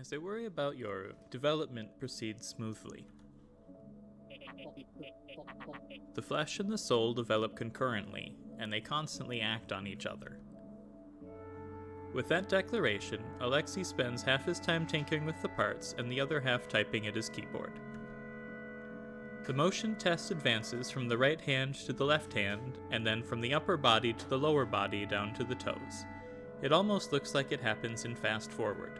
as I worry about your development proceeds smoothly. The flesh and the soul develop concurrently, and they constantly act on each other. With that declaration, Alexei spends half his time tinkering with the parts and the other half typing at his keyboard. The motion test advances from the right hand to the left hand, and then from the upper body to the lower body down to the toes. It almost looks like it happens in fast forward.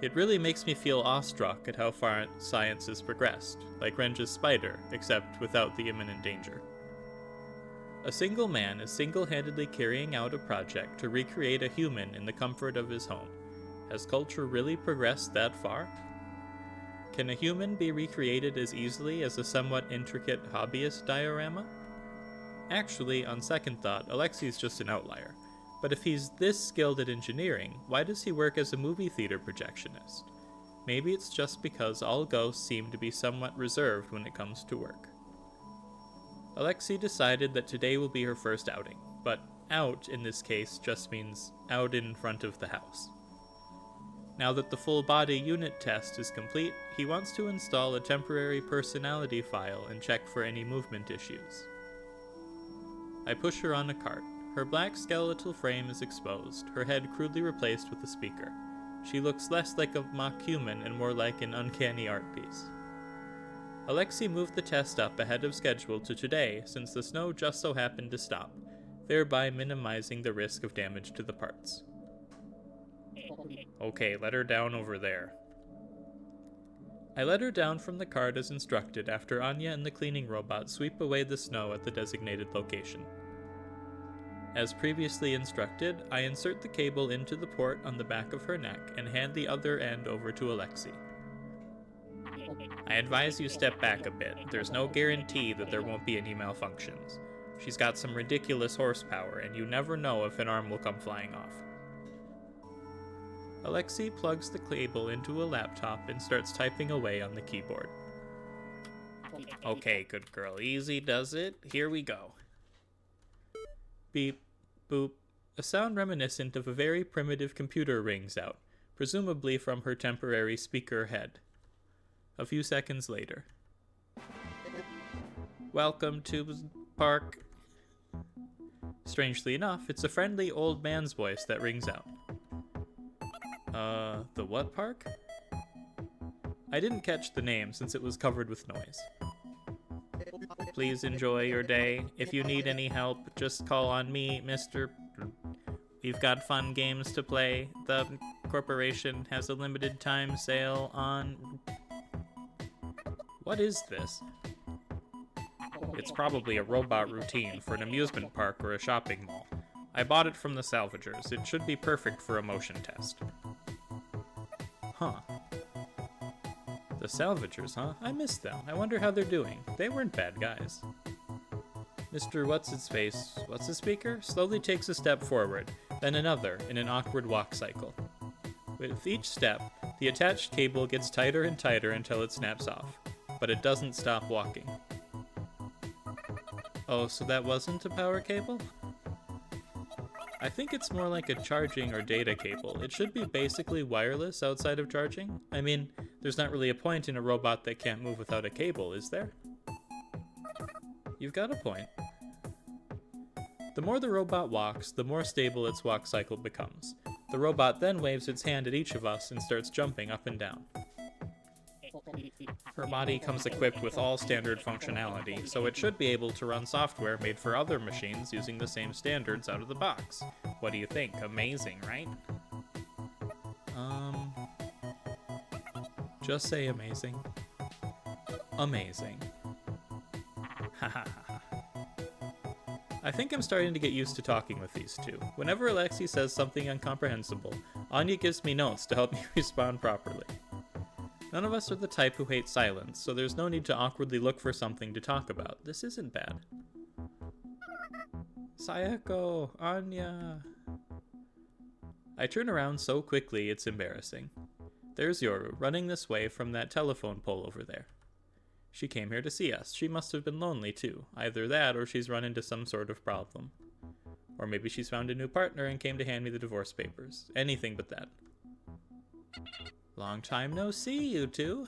It really makes me feel awestruck at how far science has progressed, like Renge's spider, except without the imminent danger. A single man is single-handedly carrying out a project to recreate a human in the comfort of his home. Has culture really progressed that far? Can a human be recreated as easily as a somewhat intricate hobbyist diorama? Actually, on second thought, Alexei's just an outlier. But if he's this skilled at engineering, why does he work as a movie theater projectionist? Maybe it's just because all ghosts seem to be somewhat reserved when it comes to work. Alexei decided that today will be her first outing, but out in this case just means out in front of the house. Now that the full body unit test is complete, he wants to install a temporary personality file and check for any movement issues. I push her on a cart. Her black skeletal frame is exposed, her head crudely replaced with a speaker. She looks less like a mock human and more like an uncanny art piece. Alexei moved the test up ahead of schedule to today since the snow just so happened to stop, thereby minimizing the risk of damage to the parts. Okay, let her down over there. I let her down from the cart as instructed after Anya and the cleaning robot sweep away the snow at the designated location. As previously instructed, I insert the cable into the port on the back of her neck and hand the other end over to Alexei. I advise you step back a bit. There's no guarantee that there won't be any malfunctions. She's got some ridiculous horsepower, and you never know if an arm will come flying off. Alexei plugs the cable into a laptop and starts typing away on the keyboard. Okay, good girl. Easy does it. Here we go. Beep, boop. A sound reminiscent of a very primitive computer rings out, presumably from her temporary speaker head. A few seconds later. Welcome to park. Strangely enough, it's a friendly old man's voice that rings out. The what park? I didn't catch the name since it was covered with noise. Please enjoy your day. If you need any help, just call on me, Mr. We've got fun games to play. The corporation has a limited time sale on... What is this? It's probably a robot routine for an amusement park or a shopping mall. I bought it from the salvagers. It should be perfect for a motion test. Huh. The salvagers, huh? I missed them. I wonder how they're doing. They weren't bad guys. Mr. What's-his-speaker slowly takes a step forward, then another in an awkward walk cycle. With each step, the attached cable gets tighter and tighter until it snaps off, but it doesn't stop walking. Oh, so that wasn't a power cable? I think it's more like a charging or data cable. It should be basically wireless outside of charging. I mean, there's not really a point in a robot that can't move without a cable, is there? You've got a point. The more the robot walks, the more stable its walk cycle becomes. The robot then waves its hand at each of us and starts jumping up and down. Her body comes equipped with all standard functionality, so it should be able to run software made for other machines using the same standards out of the box. What do you think? Amazing, right? Just say amazing. Amazing. I think I'm starting to get used to talking with these two. Whenever Alexei says something incomprehensible, Anya gives me notes to help me respond properly. None of us are the type who hate silence, so there's no need to awkwardly look for something to talk about. This isn't bad. Sayako, Anya. I turn around so quickly it's embarrassing. There's Yoru, running this way from that telephone pole over there. She came here to see us. She must have been lonely too. Either that or she's run into some sort of problem. Or maybe she's found a new partner and came to hand me the divorce papers. Anything but that. Long time no see, you two.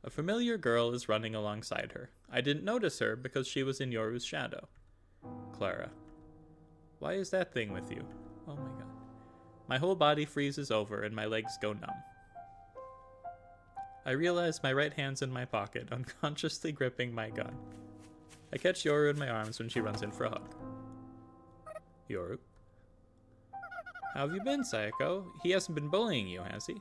A familiar girl is running alongside her. I didn't notice her because she was in Yoru's shadow. Clara. Why is that thing with you? Oh my god. My whole body freezes over and my legs go numb. I realize my right hand's in my pocket, unconsciously gripping my gun. I catch Yoru in my arms when she runs in for a hug. Yoru. How have you been, Sayako? He hasn't been bullying you, has he?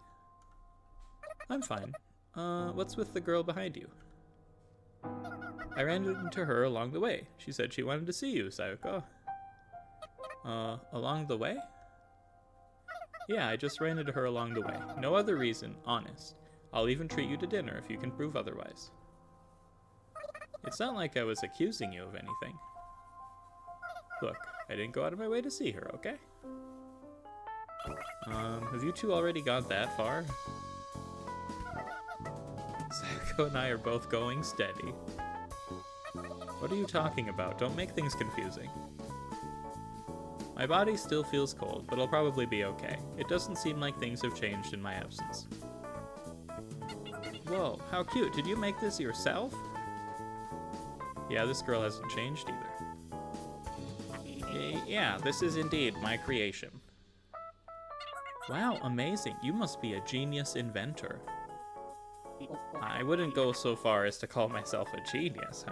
I'm fine. What's with the girl behind you? I ran into her along the way. She said she wanted to see you, Sayako. Along the way? Yeah, I just ran into her along the way. No other reason, honest. I'll even treat you to dinner if you can prove otherwise. It's not like I was accusing you of anything. Look, I didn't go out of my way to see her, okay? Have you two already got that far? Sayako and I are both going steady. What are you talking about? Don't make things confusing. My body still feels cold, but I'll probably be okay. It doesn't seem like things have changed in my absence. Whoa, how cute. Did you make this yourself? Yeah, this girl hasn't changed either. Yeah, this is indeed my creation. Wow, amazing. You must be a genius inventor. I wouldn't go so far as to call myself a genius.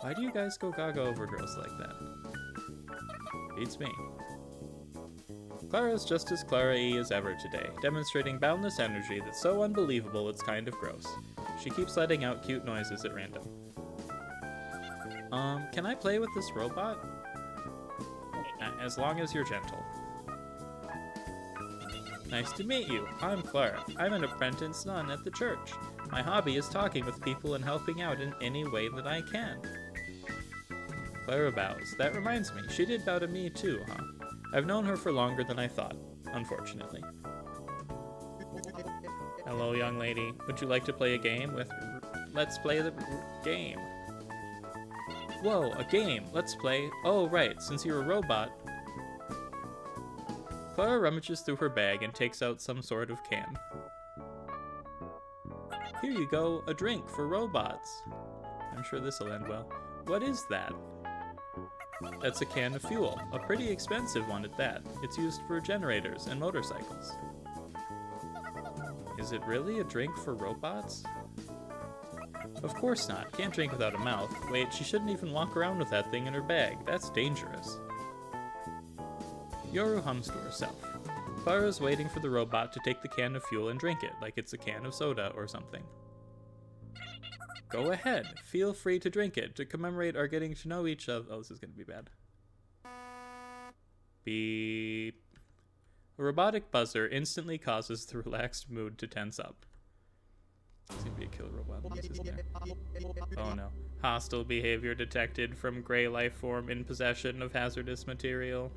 Why do you guys go gaga over girls like that? Beats me. Clara's just as Clara-y as ever today, demonstrating boundless energy that's so unbelievable it's kind of gross. She keeps letting out cute noises at random. Can I play with this robot? As long as you're gentle. Nice to meet you. I'm Clara. I'm an apprentice nun at the church. My hobby is talking with people and helping out in any way that I can. Clara bows. That reminds me, she did bow to me too, huh? I've known her for longer than I thought, unfortunately. Hello, young lady. Would you like to play a game with... Let's play the game. Whoa, a game. Let's play... Oh, right, since you're a robot... Clara rummages through her bag and takes out some sort of can. Here you go, a drink for robots. I'm sure this'll end well. What is that? That's a can of fuel, a pretty expensive one at that. It's used for generators and motorcycles. Is it really a drink for robots? Of course not. Can't drink without a mouth. Wait, she shouldn't even walk around with that thing in her bag. That's dangerous. Yoru hums to herself. Clara's waiting for the robot to take the can of fuel and drink it, like it's a can of soda or something. Go ahead. Feel free to drink it to commemorate our getting to know each other. Oh, this is going to be bad. Beep. A robotic buzzer instantly causes the relaxed mood to tense up. There's going to be a killer robot, isn't there? Oh no. Hostile behavior detected from gray life form in possession of hazardous material.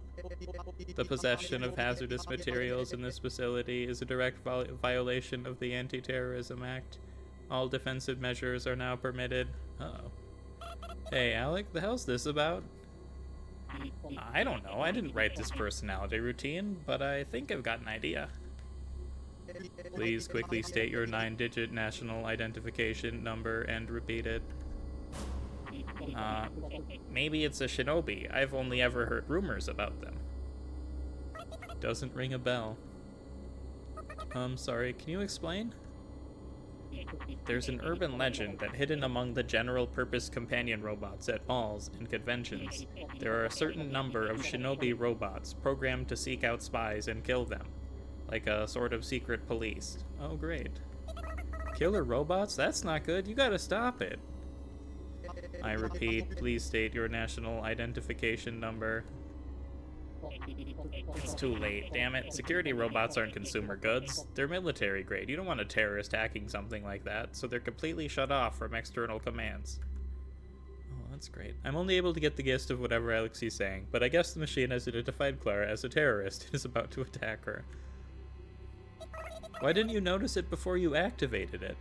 The possession of hazardous materials in this facility is a direct violation of the Anti-Terrorism Act. All defensive measures are now permitted. Uh-oh. Hey, Alec, the hell's this about? I don't know. I didn't write this personality routine, but I think I've got an idea. Please quickly state your 9-digit national identification number and repeat it. Maybe it's a Shinobi. I've only ever heard rumors about them. Doesn't ring a bell. Sorry, can you explain? There's an urban legend that hidden among the general-purpose companion robots at malls and conventions, there are a certain number of Shinobi robots programmed to seek out spies and kill them. Like a sort of secret police. Oh, great. Killer robots? That's not good. You gotta stop it. I repeat, please state your national identification number. It's too late, damn it. Security robots aren't consumer goods. They're military grade. You don't want a terrorist hacking something like that, so they're completely shut off from external commands. Oh, that's great. I'm only able to get the gist of whatever Alexie's saying, but I guess the machine has identified Clara as a terrorist and is about to attack her. Why didn't you notice it before you activated it?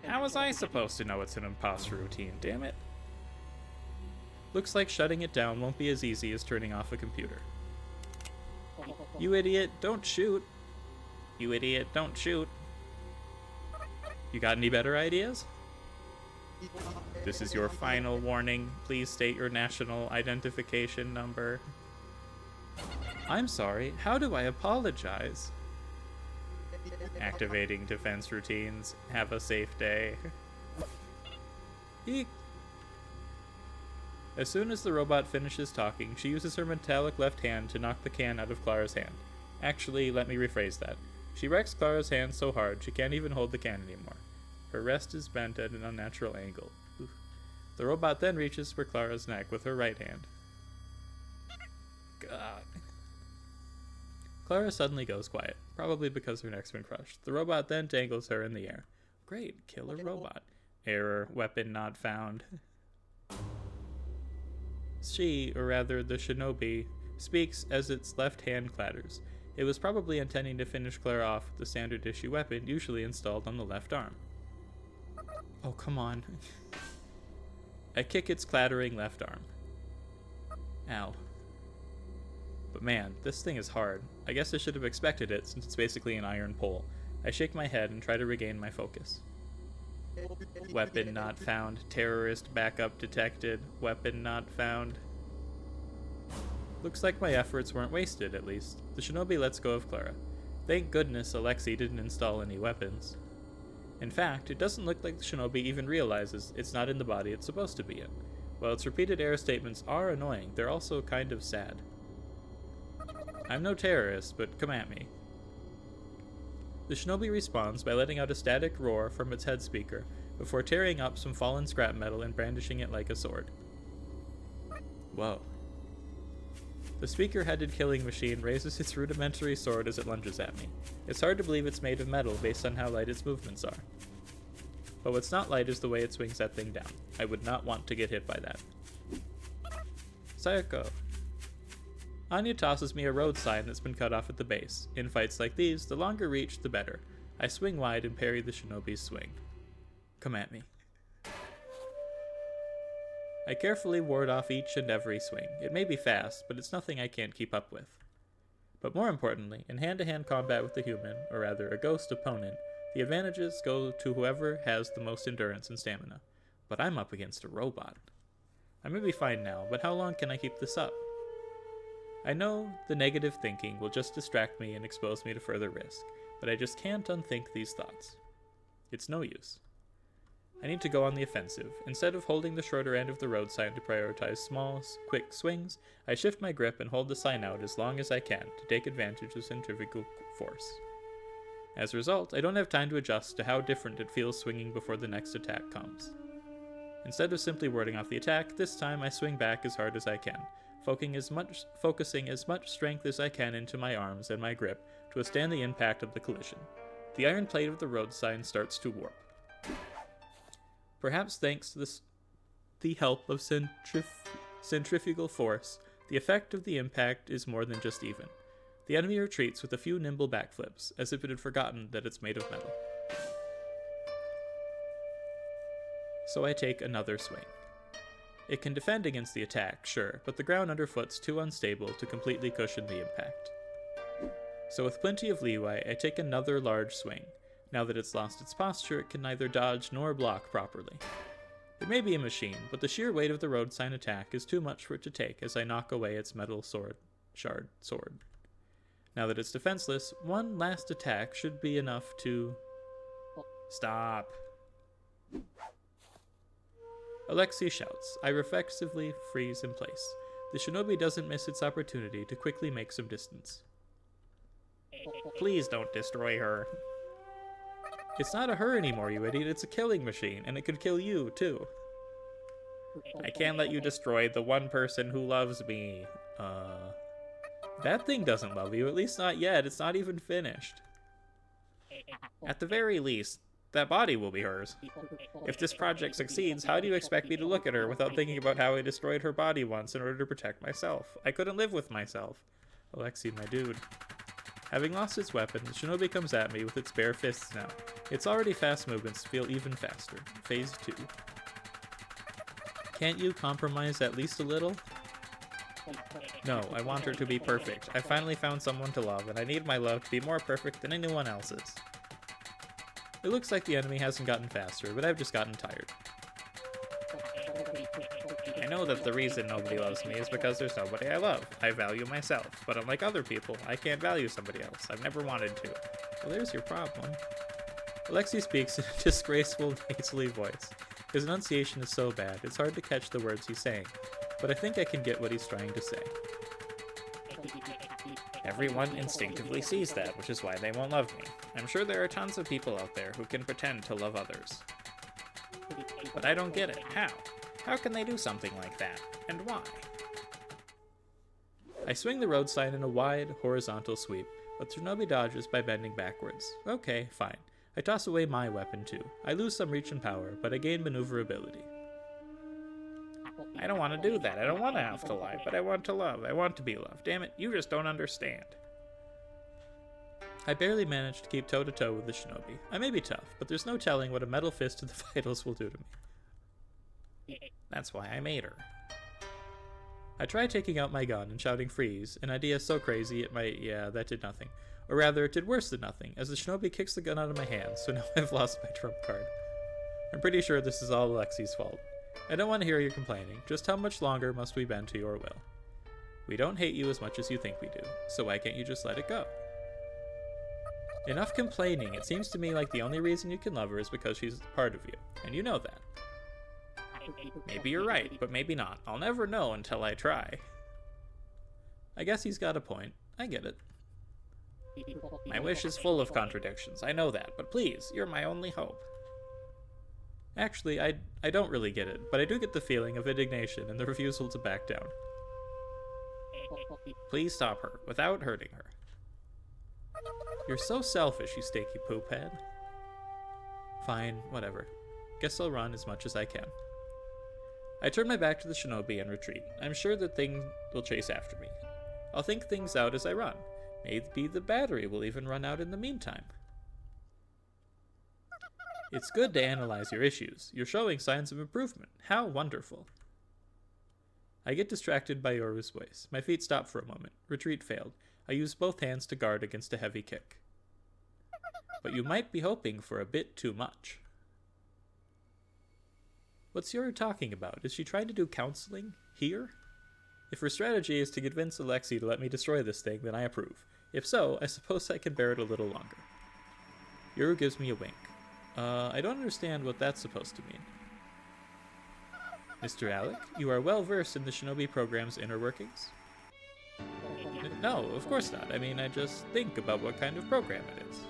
How was I supposed to know it's an imposter routine, damn it? Looks like shutting it down won't be as easy as turning off a computer. You idiot, don't shoot. You idiot, don't shoot. You got any better ideas? This is your final warning. Please state your national identification number. I'm sorry, how do I apologize? Activating defense routines. Have a safe day. Eek. As soon as the robot finishes talking, she uses her metallic left hand to knock the can out of Clara's hand. Actually, let me rephrase that. She wrecks Clara's hand so hard she can't even hold the can anymore. Her wrist is bent at an unnatural angle. Oof. The robot then reaches for Clara's neck with her right hand. God. Clara suddenly goes quiet, probably because her neck's been crushed. The robot then dangles her in the air. Great, killer robot. Error, weapon not found. She, or rather the Shinobi, speaks as its left hand clatters. It was probably intending to finish Clara off with the standard issue weapon usually installed on the left arm. Oh, come on. I kick its clattering left arm. Ow. But man, this thing is hard. I guess I should have expected it since it's basically an iron pole. I shake my head and try to regain my focus. Weapon not found. Terrorist backup detected. Weapon not found. Looks like my efforts weren't wasted, at least. The Shinobi lets go of Clara. Thank goodness Alexei didn't install any weapons. In fact, it doesn't look like the Shinobi even realizes it's not in the body it's supposed to be in. While its repeated error statements are annoying, they're also kind of sad. I'm no terrorist, but come at me. The Shinobi responds by letting out a static roar from its head speaker before tearing up some fallen scrap metal and brandishing it like a sword. Whoa. The speaker-headed killing machine raises its rudimentary sword as it lunges at me. It's hard to believe it's made of metal based on how light its movements are. But what's not light is the way it swings that thing down. I would not want to get hit by that. Sayako. Anya tosses me a road sign that's been cut off at the base. In fights like these, the longer reach, the better. I swing wide and parry the Shinobi's swing. Come at me. I carefully ward off each and every swing. It may be fast, but it's nothing I can't keep up with. But more importantly, in hand-to-hand combat with a human, or rather a ghost opponent, the advantages go to whoever has the most endurance and stamina. But I'm up against a robot. I may be fine now, but how long can I keep this up? I know the negative thinking will just distract me and expose me to further risk, but I just can't unthink these thoughts. It's no use. I need to go on the offensive. Instead of holding the shorter end of the road sign to prioritize small, quick swings, I shift my grip and hold the sign out as long as I can to take advantage of centrifugal force. As a result, I don't have time to adjust to how different it feels swinging before the next attack comes. Instead of simply warding off the attack, this time I swing back as hard as I can, focusing as much strength as I can into my arms and my grip to withstand the impact of the collision. The iron plate of the road sign starts to warp. Perhaps thanks to the help of centrifugal force, the effect of the impact is more than just even. The enemy retreats with a few nimble backflips, as if it had forgotten that it's made of metal. So I take another swing. It can defend against the attack, sure, but the ground underfoot's too unstable to completely cushion the impact. So with plenty of leeway, I take another large swing. Now that it's lost its posture, it can neither dodge nor block properly. It may be a machine, but the sheer weight of the road sign attack is too much for it to take as I knock away its metal shard sword. Now that it's defenseless, one last attack should be enough to... Stop. Alexei shouts. I reflexively freeze in place. The Shinobi doesn't miss its opportunity to quickly make some distance. Please don't destroy her. It's not a her anymore, you idiot. It's a killing machine, and it could kill you, too. I can't let you destroy the one person who loves me. That thing doesn't love you, at least not yet. It's not even finished. At the very least, that body will be hers. If this project succeeds, how do you expect me to look at her without thinking about how I destroyed her body once in order to protect myself? I couldn't live with myself. Alexei, my dude. Having lost its weapon, the Shinobi comes at me with its bare fists now. Its already fast movements feel even faster. Phase 2. Can't you compromise at least a little? No, I want her to be perfect. I finally found someone to love, and I need my love to be more perfect than anyone else's. It looks like the enemy hasn't gotten faster, but I've just gotten tired. I know that the reason nobody loves me is because there's nobody I love. I value myself, but unlike other people, I can't value somebody else. I've never wanted to. Well, there's your problem. Alexei speaks in a disgraceful, nasally voice. His enunciation is so bad, it's hard to catch the words he's saying, but I think I can get what he's trying to say. Everyone instinctively sees that, which is why they won't love me. I'm sure there are tons of people out there who can pretend to love others. But I don't get it. How? How can they do something like that? And why? I swing the road sign in a wide, horizontal sweep, but Shinobi dodges by bending backwards. Okay, fine. I toss away my weapon too. I lose some reach and power, but I gain maneuverability. I don't want to do that. I don't want to have to lie, but I want to love. I want to be loved. Damn it, you just don't understand. I barely managed to keep toe-to-toe with the Shinobi. I may be tough, but there's no telling what a metal fist to the vitals will do to me. That's why I made her. I try taking out my gun and shouting freeze, an idea so crazy it might, yeah, that did nothing. Or rather, it did worse than nothing, as the Shinobi kicks the gun out of my hands, so now I've lost my trump card. I'm pretty sure this is all Alexei's fault. I don't want to hear you complaining. Just how much longer must we bend to your will? We don't hate you as much as you think we do, so why can't you just let it go? Enough complaining. It seems to me like the only reason you can love her is because she's part of you, and you know that. Maybe you're right, but maybe not. I'll never know until I try. I guess he's got a point. I get it. My wish is full of contradictions, I know that, but please, you're my only hope. Actually, I don't really get it, but I do get the feeling of indignation and the refusal to back down. Please stop her, without hurting her. You're so selfish, you stinky poop head. Fine, whatever. Guess I'll run as much as I can. I turn my back to the Shinobi and retreat. I'm sure that things will chase after me. I'll think things out as I run. Maybe the battery will even run out in the meantime. It's good to analyze your issues. You're showing signs of improvement. How wonderful. I get distracted by Yoru's voice. My feet stop for a moment. Retreat failed. I use both hands to guard against a heavy kick. But you might be hoping for a bit too much. What's Yoru talking about? Is she trying to do counseling? Here? If her strategy is to convince Alexei to let me destroy this thing, then I approve. If so, I suppose I can bear it a little longer. Yoru gives me a wink. I don't understand what that's supposed to mean. Mr. Alec, you are well versed in the Shinobi program's inner workings? No, of course not. I mean, I just think about what kind of program it is.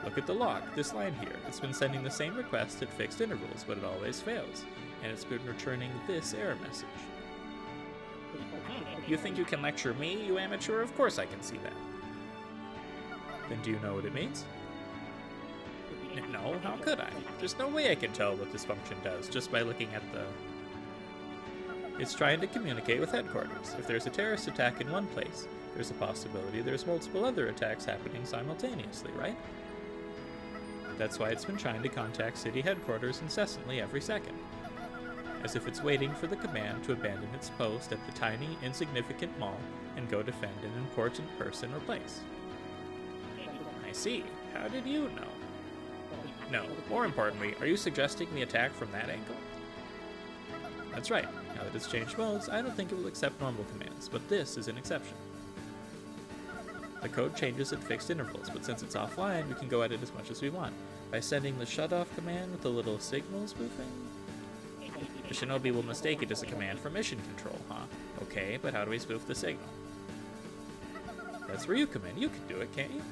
Look at the log, this line here. It's been sending the same request at fixed intervals, but it always fails. And it's been returning this error message. You think you can lecture me, you amateur? Of course I can see that. Then do you know what it means? No, how could I? There's no way I can tell what this function does just by looking at the... It's trying to communicate with headquarters. If there's a terrorist attack in one place, there's a possibility there's multiple other attacks happening simultaneously, right? That's why it's been trying to contact city headquarters incessantly every second. As if it's waiting for the command to abandon its post at the tiny, insignificant mall and go defend an important person or place. I see. How did you know? No, more importantly, are you suggesting the attack from that angle? That's right. Now that it's changed modes, I don't think it will accept normal commands, but this is an exception. The code changes at fixed intervals, but since it's offline, we can go at it as much as we want. By sending the shut-off command with a little signal spoofing? The Shinobi will mistake it as a command for mission control, huh? Okay, but how do we spoof the signal? That's where you come in. You can do it, can't you?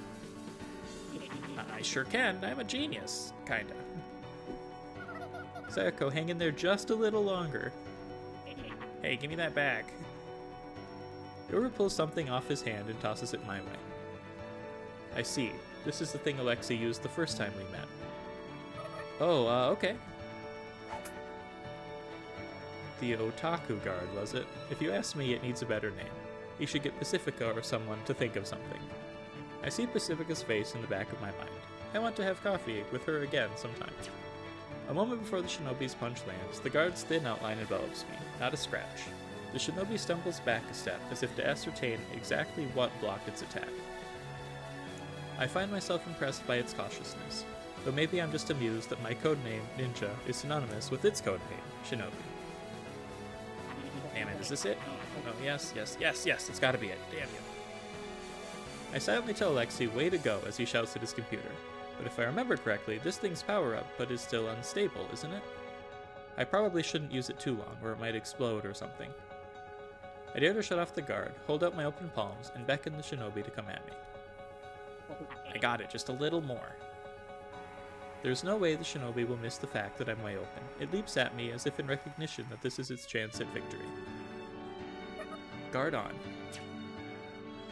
I sure can. I'm a genius. Kinda. Sayako, hang in there just a little longer. Hey, give me that back. Yoru pulls something off his hand and tosses it my way. I see. This is the thing Alexei used the first time we met. Oh, okay. The Otaku Guard, was it? If you ask me, it needs a better name. You should get Pacifica or someone to think of something. I see Pacifica's face in the back of my mind. I want to have coffee with her again sometime. A moment before the Shinobi's punch lands, the guard's thin outline envelops me, not a scratch. The shinobi stumbles back a step as if to ascertain exactly what blocked its attack. I find myself impressed by its cautiousness, though maybe I'm just amused that my codename, Ninja, is synonymous with its codename, Shinobi. Damn it, is this it? Oh, yes, it's gotta be it. Damn you. I silently tell Alexi way to go as he shouts at his computer, but if I remember correctly, this thing's power up, but is still unstable, isn't it? I probably shouldn't use it too long, or it might explode or something. I dare to shut off the guard, hold out my open palms, and beckon the shinobi to come at me. I got it, just a little more. There's no way the shinobi will miss the fact that I'm way open. It leaps at me as if in recognition that this is its chance at victory. Guard on.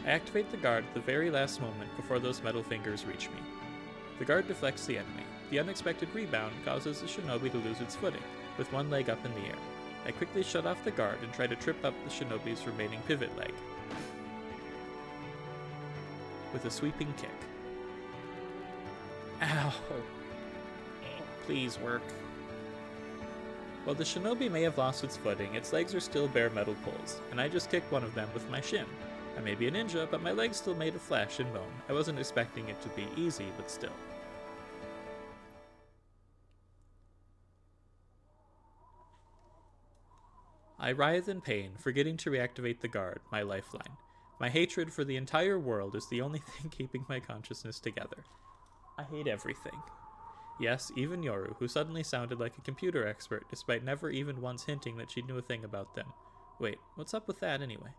I activate the guard at the very last moment before those metal fingers reach me. The guard deflects the enemy. The unexpected rebound causes the shinobi to lose its footing, with one leg up in the air. I quickly shut off the guard and try to trip up the shinobi's remaining pivot leg with a sweeping kick. Ow! Please work. While the shinobi may have lost its footing, its legs are still bare metal poles, and I just kicked one of them with my shin. I may be a ninja, but my leg's still made of flesh and bone. I wasn't expecting it to be easy, but still. I writhe in pain, forgetting to reactivate the guard, my lifeline. My hatred for the entire world is the only thing keeping my consciousness together. I hate everything. Yes, even Yoru, who suddenly sounded like a computer expert, despite never even once hinting that she knew a thing about them. Wait, what's up with that anyway?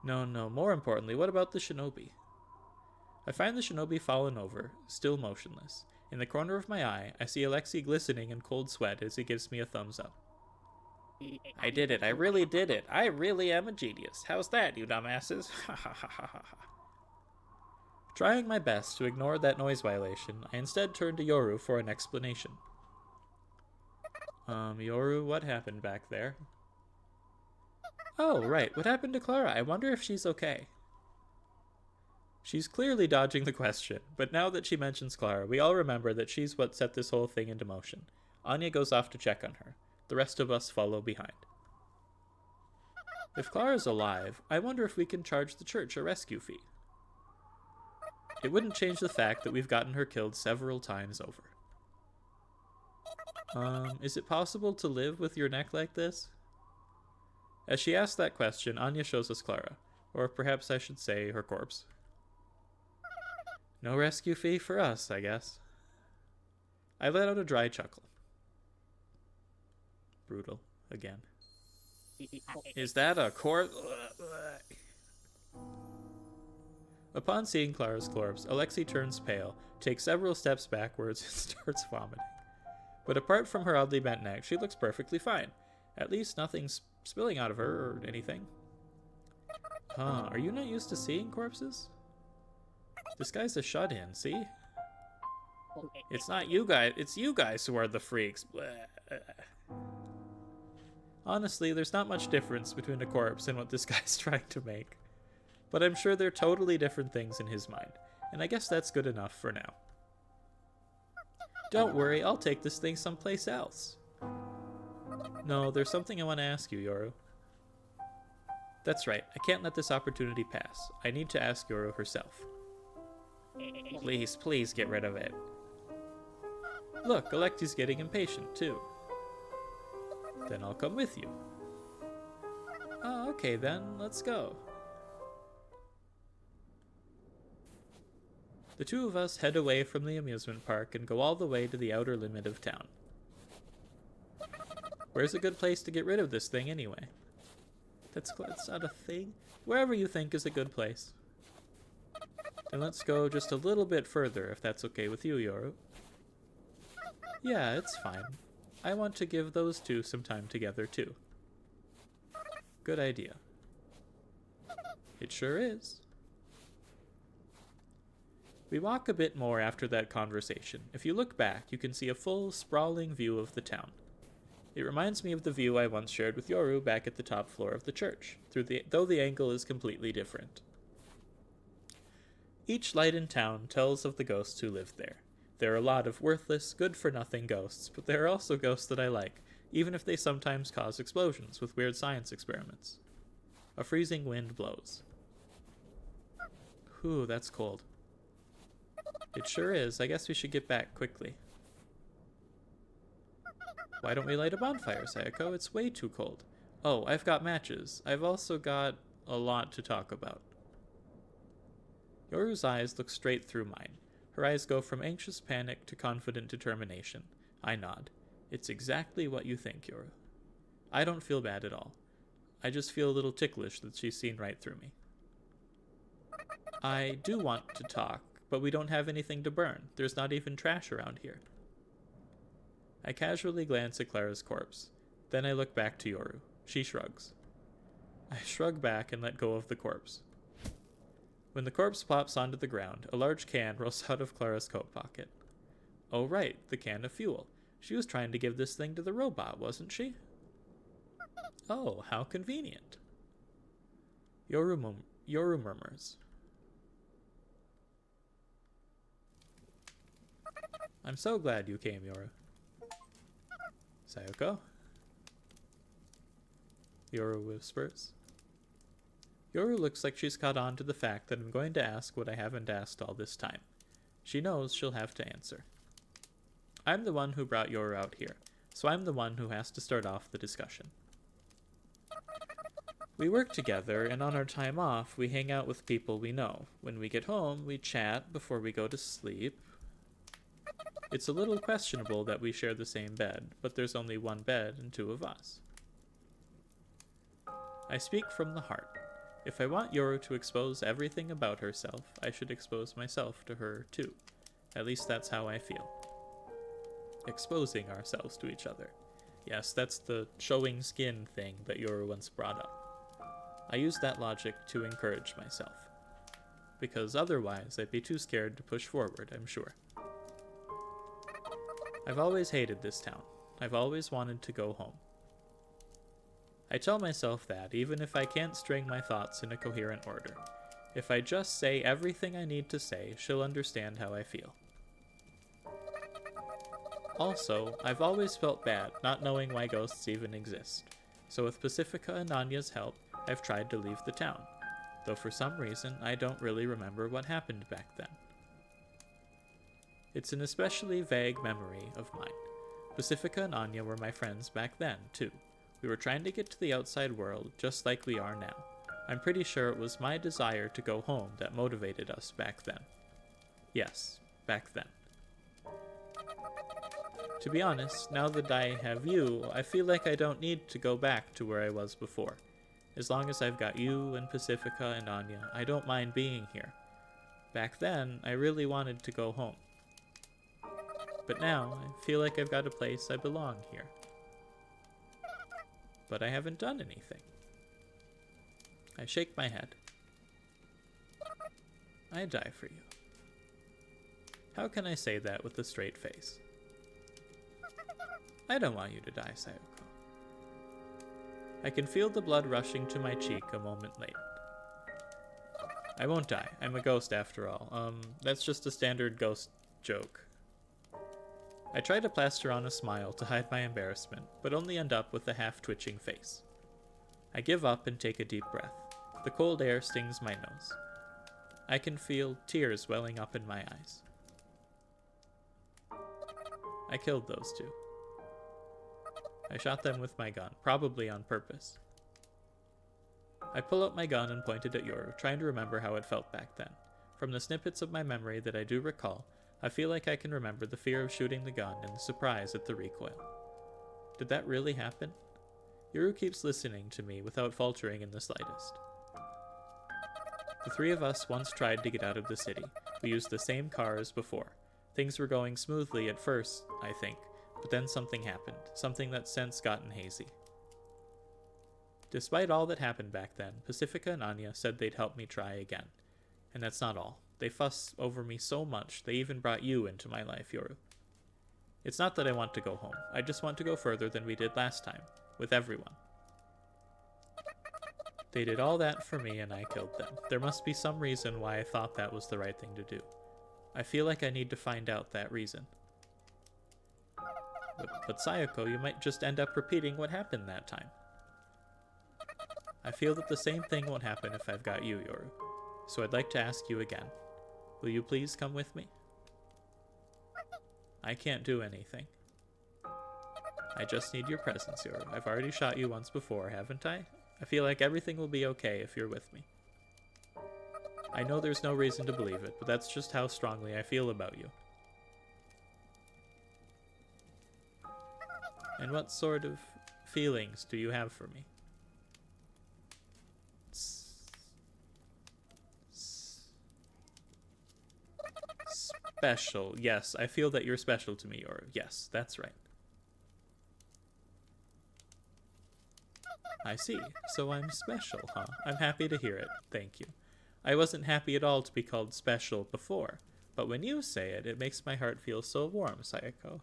No, more importantly, what about the shinobi? I find the shinobi fallen over, still motionless. In the corner of my eye, I see Alexi glistening in cold sweat as he gives me a thumbs up. I did it, I really did it. I really am a genius. How's that, you dumbasses? Ha ha ha ha ha. Trying my best to ignore that noise violation, I instead turn to Yoru for an explanation. Yoru, what happened back there? Oh, right, what happened to Clara? I wonder if she's okay. She's clearly dodging the question, but now that she mentions Clara, we all remember that she's what set this whole thing into motion. Anya goes off to check on her. The rest of us follow behind. If Clara's alive, I wonder if we can charge the church a rescue fee. It wouldn't change the fact that we've gotten her killed several times over. Is it possible to live with your neck like this? As she asks that question, Anya shows us Clara, or perhaps I should say her corpse. No rescue fee for us, I guess. I let out a dry chuckle. Brutal, again. Is that a corpse? Upon seeing Clara's corpse, Alexi turns pale, takes several steps backwards, and starts vomiting. But apart from her oddly bent neck, she looks perfectly fine. At least nothing's spilling out of her or anything. Huh, are you not used to seeing corpses? This guy's a shut-in, see? It's not you guys, it's you guys who are the freaks. Honestly, there's not much difference between a corpse and what this guy's trying to make. But I'm sure they're totally different things in his mind, and I guess that's good enough for now. Don't worry, I'll take this thing someplace else. No, there's something I want to ask you, Yoru. That's right, I can't let this opportunity pass. I need to ask Yoru herself. Please get rid of it. Look, Alexi's getting impatient, too. Then I'll come with you. Oh, okay then, let's go. The two of us head away from the amusement park and go all the way to the outer limit of town. Where's a good place to get rid of this thing anyway? That's not a thing. Wherever you think is a good place. Then let's go just a little bit further, if that's okay with you, Yoru. Yeah, it's fine. I want to give those two some time together, too. Good idea. It sure is. We walk a bit more after that conversation. If you look back, you can see a full, sprawling view of the town. It reminds me of the view I once shared with Yoru back at the top floor of the church, though the angle is completely different. Each light in town tells of the ghosts who live there. There are a lot of worthless, good-for-nothing ghosts, but there are also ghosts that I like, even if they sometimes cause explosions with weird science experiments. A freezing wind blows. Whew, that's cold. It sure is. I guess we should get back quickly. Why don't we light a bonfire, Sayako? It's way too cold. Oh, I've got matches. I've also got a lot to talk about. Yoru's eyes look straight through mine. Her eyes go from anxious panic to confident determination. I nod. It's exactly what you think, Yoru. I don't feel bad at all. I just feel a little ticklish that she's seen right through me. I do want to talk, but we don't have anything to burn. There's not even trash around here. I casually glance at Clara's corpse. Then I look back to Yoru. She shrugs. I shrug back and let go of the corpse. When the corpse plops onto the ground, a large can rolls out of Clara's coat pocket. Oh right, the can of fuel. She was trying to give this thing to the robot, wasn't she? Oh, how convenient. Yoru murmurs. I'm so glad you came, Yoru. Sayako? Yoru whispers. Yoru looks like she's caught on to the fact that I'm going to ask what I haven't asked all this time. She knows she'll have to answer. I'm the one who brought Yoru out here, so I'm the one who has to start off the discussion. We work together, and on our time off, we hang out with people we know. When we get home, we chat before we go to sleep. It's a little questionable that we share the same bed, but there's only one bed and two of us. I speak from the heart. If I want Yoru to expose everything about herself, I should expose myself to her too. At least that's how I feel. Exposing ourselves to each other. Yes, that's the showing skin thing that Yoru once brought up. I use that logic to encourage myself. Because otherwise I'd be too scared to push forward, I'm sure. I've always hated this town. I've always wanted to go home. I tell myself that, even if I can't string my thoughts in a coherent order. If I just say everything I need to say, she'll understand how I feel. Also, I've always felt bad not knowing why ghosts even exist. So with Pacifica and Anya's help, I've tried to leave the town. Though for some reason, I don't really remember what happened back then. It's an especially vague memory of mine. Pacifica and Anya were my friends back then, too. We were trying to get to the outside world, just like we are now. I'm pretty sure it was my desire to go home that motivated us back then. Yes, back then. To be honest, now that I have you, I feel like I don't need to go back to where I was before. As long as I've got you and Pacifica and Anya, I don't mind being here. Back then, I really wanted to go home. But now, I feel like I've got a place I belong here. But I haven't done anything. I shake my head. I die for you. How can I say that with a straight face? I don't want you to die, Sayako. I can feel the blood rushing to my cheek a moment late. I won't die. I'm a ghost after all. That's just a standard ghost joke. I try to plaster on a smile to hide my embarrassment, but only end up with a half-twitching face. I give up and take a deep breath. The cold air stings my nose. I can feel tears welling up in my eyes. I killed those two. I shot them with my gun, probably on purpose. I pull out my gun and point it at Yoru, trying to remember how it felt back then. From the snippets of my memory that I do recall, I feel like I can remember the fear of shooting the gun and the surprise at the recoil. Did that really happen? Yoru keeps listening to me without faltering in the slightest. The three of us once tried to get out of the city. We used the same car as before. Things were going smoothly at first, I think, but then something happened, something that's since gotten hazy. Despite all that happened back then, Pacifica and Anya said they'd help me try again. And that's not all. They fuss over me so much, they even brought you into my life, Yoru. It's not that I want to go home. I just want to go further than we did last time, with everyone. They did all that for me and I killed them. There must be some reason why I thought that was the right thing to do. I feel like I need to find out that reason. But Sayako, you might just end up repeating what happened that time. I feel that the same thing won't happen if I've got you, Yoru. So I'd like to ask you again. Will you please come with me? I can't do anything. I just need your presence, Yoru. I've already shot you once before, haven't I? I feel like everything will be okay if you're with me. I know there's no reason to believe it, but that's just how strongly I feel about you. And what sort of feelings do you have for me? Special. Yes, I feel that you're special to me, Yoru. Yes, that's right. I see. So I'm special, huh? I'm happy to hear it. Thank you. I wasn't happy at all to be called special before, but when you say it, it makes my heart feel so warm, Sayako.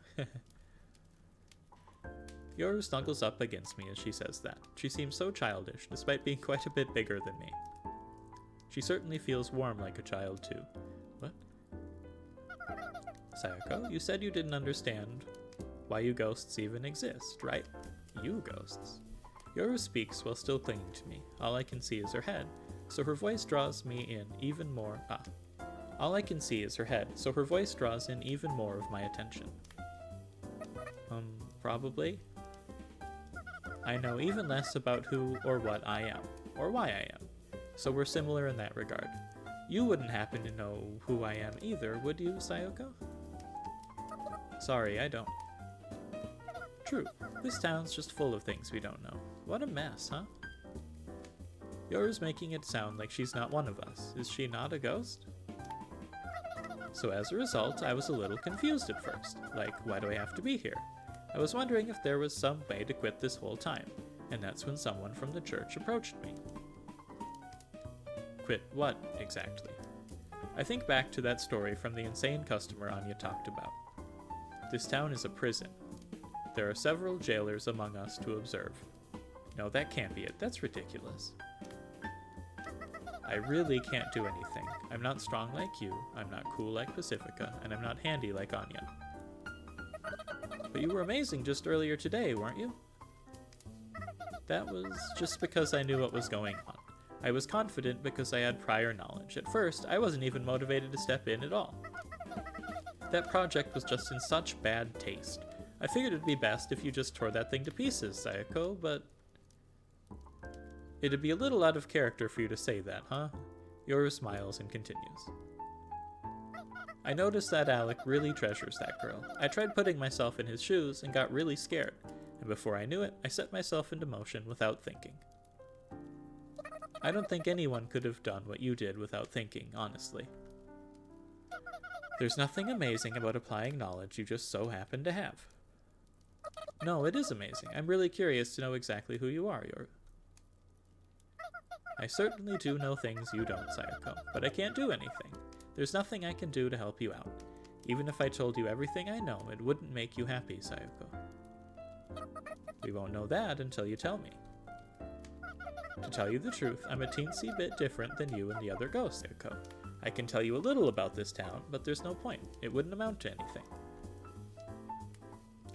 Yoru snuggles up against me as she says that. She seems so childish, despite being quite a bit bigger than me. She certainly feels warm like a child, too. What? Sayako, you said you didn't understand why you ghosts even exist, right? You ghosts. Yoru speaks while still clinging to me. All I can see is her head, so her voice draws me in even more. All I can see is her head, so her voice draws in even more of my attention. Probably. I know even less about who or what I am, or why I am, so we're similar in that regard. You wouldn't happen to know who I am either, would you, Sayako? Sorry, I don't. True, this town's just full of things we don't know. What a mess, huh? Yoru's making it sound like she's not one of us. Is she not a ghost? So as a result, I was a little confused at first. Like, why do I have to be here? I was wondering if there was some way to quit this whole time, and that's when someone from the church approached me. Quit what, exactly? I think back to that story from the insane customer Anya talked about. This town is a prison. There are several jailers among us to observe. No, that can't be it. That's ridiculous. I really can't do anything. I'm not strong like you, I'm not cool like Pacifica, and I'm not handy like Anya. But you were amazing just earlier today, weren't you? That was just because I knew what was going on. I was confident because I had prior knowledge. At first, I wasn't even motivated to step in at all. That project was just in such bad taste. I figured it'd be best if you just tore that thing to pieces, Sayako, but... It'd be a little out of character for you to say that, huh? Yoru smiles and continues. I noticed that Alec really treasures that girl. I tried putting myself in his shoes and got really scared, and before I knew it, I set myself into motion without thinking. I don't think anyone could have done what you did without thinking, honestly. There's nothing amazing about applying knowledge you just so happen to have. No, it is amazing. I'm really curious to know exactly who you are, Yoru. I certainly do know things you don't, Sayako, but I can't do anything. There's nothing I can do to help you out. Even if I told you everything I know, it wouldn't make you happy, Sayako. We won't know that until you tell me. To tell you the truth, I'm a teensy bit different than you and the other ghosts, Sayako. I can tell you a little about this town, but there's no point. It wouldn't amount to anything.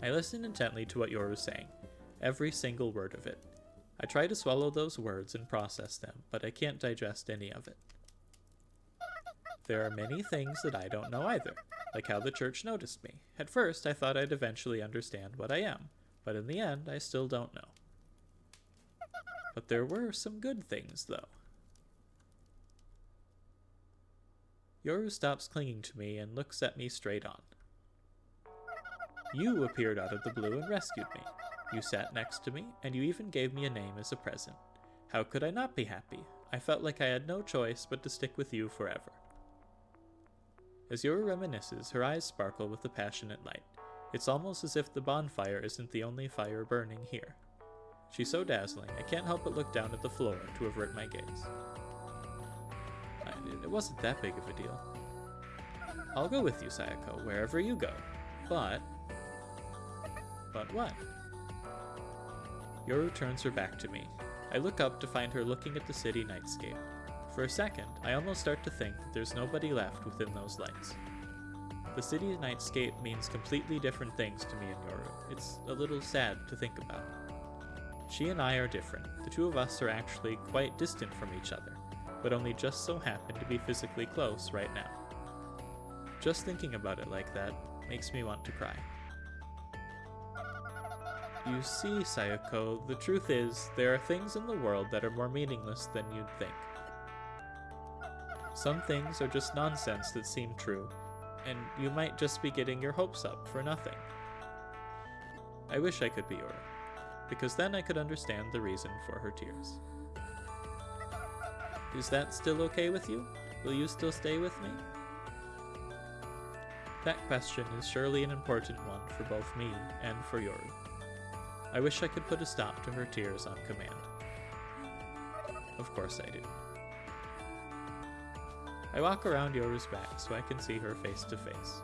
I listened intently to what Yoru was saying, every single word of it. I try to swallow those words and process them, but I can't digest any of it. There are many things that I don't know either, like how the church noticed me. At first, I thought I'd eventually understand what I am, but in the end, I still don't know. But there were some good things, though. Yoru stops clinging to me and looks at me straight on. You appeared out of the blue and rescued me. You sat next to me, and you even gave me a name as a present. How could I not be happy? I felt like I had no choice but to stick with you forever. As Yoru reminisces, her eyes sparkle with a passionate light. It's almost as if the bonfire isn't the only fire burning here. She's so dazzling, I can't help but look down at the floor to avert my gaze. It wasn't that big of a deal. I'll go with you, Sayako, wherever you go. But what? Yoru turns her back to me. I look up to find her looking at the city nightscape. For a second, I almost start to think that there's nobody left within those lights. The city nightscape means completely different things to me and Yoru. It's a little sad to think about. She and I are different. The two of us are actually quite distant from each other, but only just so happen to be physically close right now. Just thinking about it like that makes me want to cry. You see, Sayoko, the truth is, there are things in the world that are more meaningless than you'd think. Some things are just nonsense that seem true, and you might just be getting your hopes up for nothing. I wish I could be Yoru, because then I could understand the reason for her tears. Is that still okay with you? Will you still stay with me? That question is surely an important one for both me and for Yoru. I wish I could put a stop to her tears on command. Of course I do. I walk around Yoru's back so I can see her face to face.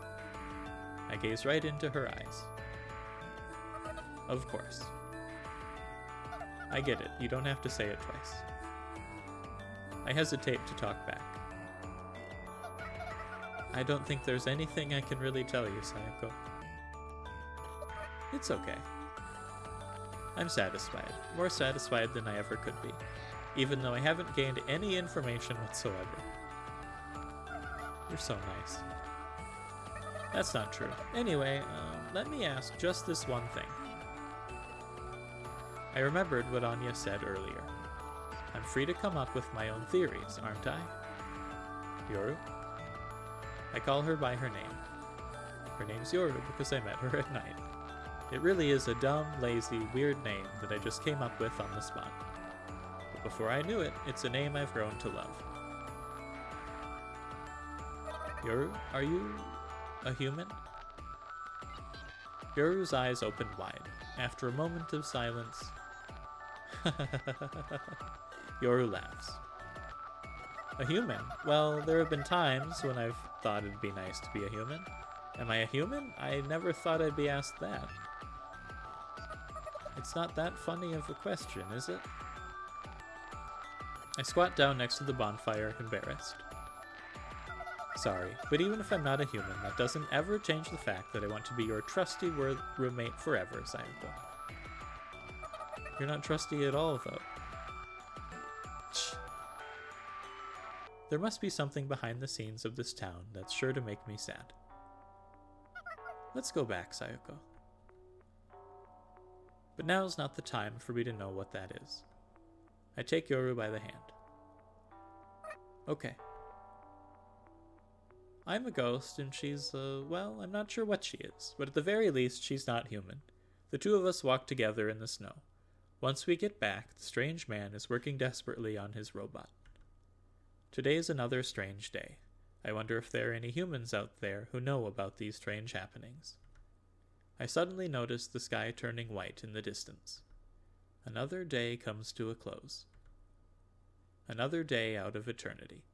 I gaze right into her eyes. Of course. I get it, you don't have to say it twice. I hesitate to talk back. I don't think there's anything I can really tell you, Sayoko. It's okay. I'm satisfied, more satisfied than I ever could be, even though I haven't gained any information whatsoever. You're so nice. That's not true. Anyway, let me ask just this one thing. I remembered what Anya said earlier. I'm free to come up with my own theories, aren't I? Yoru? I call her by her name. Her name's Yoru because I met her at night. It really is a dumb, lazy, weird name that I just came up with on the spot. But before I knew it, it's a name I've grown to love. Yoru, are you a human? Yoru's eyes opened wide. After a moment of silence, Yoru laughs. A human? Well, there have been times when I've thought it'd be nice to be a human. Am I a human? I never thought I'd be asked that. It's not that funny of a question, is it? I squat down next to the bonfire, embarrassed. Sorry, but even if I'm not a human, that doesn't ever change the fact that I want to be your trusty roommate forever, Sayoko. You're not trusty at all, though. Shh. There must be something behind the scenes of this town that's sure to make me sad. Let's go back, Sayoko. But now's not the time for me to know what that is. I take Yoru by the hand. Okay. I'm a ghost, and she's, well, I'm not sure what she is, but at the very least, she's not human. The two of us walk together in the snow. Once we get back, the strange man is working desperately on his robot. Today is another strange day. I wonder if there are any humans out there who know about these strange happenings. I suddenly notice the sky turning white in the distance. Another day comes to a close. Another day out of eternity.